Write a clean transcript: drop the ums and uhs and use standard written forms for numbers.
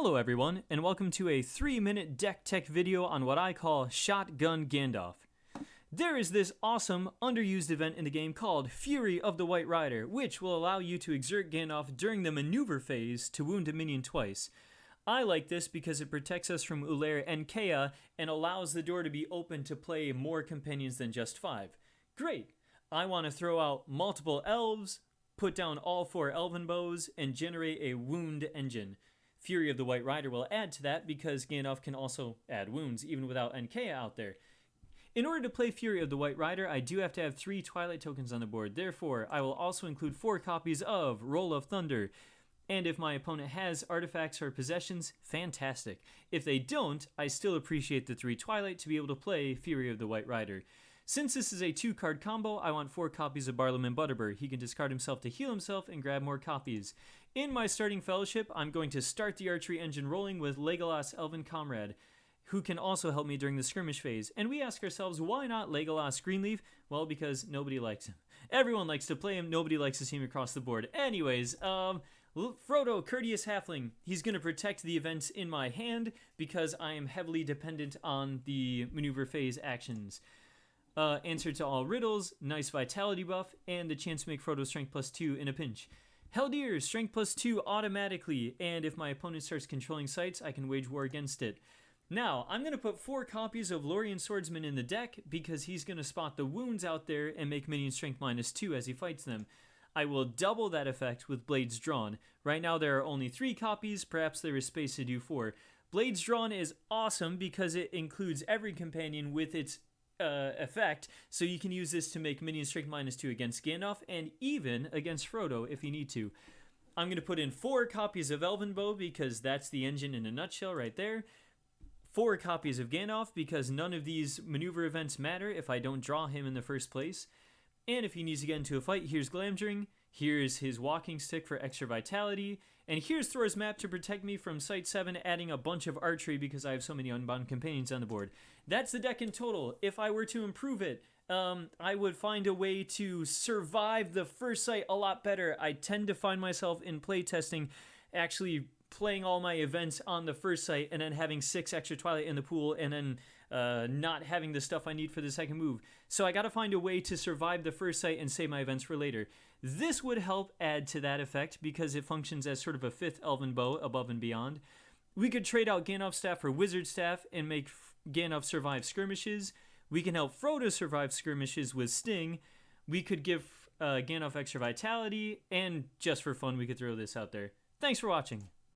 Hello everyone, and welcome to a 3-minute deck tech video on what I call Shotgun Gandalf. There is this awesome, underused event in the game called Fury of the White Rider, which will allow you to exert Gandalf during the maneuver phase to wound a minion twice. I like this because it protects us from Ullair and Kea and allows the door to be open to play more companions than just 5. Great! I want to throw out multiple elves, put down all 4 elven bows, and generate a wound engine. Fury of the White Rider will add to that because Gandalf can also add wounds even without Nkea out there. In order to play Fury of the White Rider, I do have to have 3 Twilight tokens on the board. Therefore, I will also include 4 copies of Roll of Thunder. And if my opponent has artifacts or possessions, fantastic. If they don't, I still appreciate the 3 Twilight to be able to play Fury of the White Rider. Since this is a 2-card combo, I want 4 copies of Bartleman Butterbur. He can discard himself to heal himself and grab more copies. In my starting fellowship, I'm going to start the archery engine rolling with Legolas Elven Comrade, who can also help me during the skirmish phase. And we ask ourselves, why not Legolas Greenleaf? Well, because nobody likes him. Everyone likes to play him, nobody likes to see him across the board. Anyways, Frodo, Courteous Halfling, he's going to protect the events in my hand because I am heavily dependent on the maneuver phase actions. Answer to all riddles, nice vitality buff, and the chance to make Frodo strength +2 in a pinch. Heldir, strength +2 automatically, and if my opponent starts controlling sites, I can wage war against it. Now, I'm going to put 4 copies of Lorien Swordsman in the deck because he's going to spot the wounds out there and make minion strength -2 as he fights them. I will double that effect with Blades Drawn. Right now there are only 3 copies, perhaps there is space to do 4. Blades Drawn is awesome because it includes every companion with its effect, so you can use this to make minion strength -2 against Gandalf and even against Frodo if you need to. I'm going to put in 4 copies of Elven Bow because that's the engine in a nutshell right there. 4 copies of Gandalf because none of these maneuver events matter if I don't draw him in the first place. And if he needs to get into a fight, here's Glamdring, here's his walking stick for extra vitality, and here's Thor's map to protect me from Site 7, adding a bunch of archery because I have so many unbound companions on the board. That's the deck in total. If I were to improve it, I would find a way to survive the first site a lot better. I tend to find myself in playtesting actually playing all my events on the first site and then having 6 extra Twilight in the pool and then not having the stuff I need for the second move. So I gotta find a way to survive the first site and save my events for later. This would help add to that effect because it functions as sort of a 5th Elven Bow above and beyond. We could trade out Gandalf's Staff for Wizard Staff and make Gandalf survive skirmishes. We can help Frodo survive skirmishes with Sting. We could give Gandalf extra vitality, and just for fun we could throw this out there. Thanks for watching.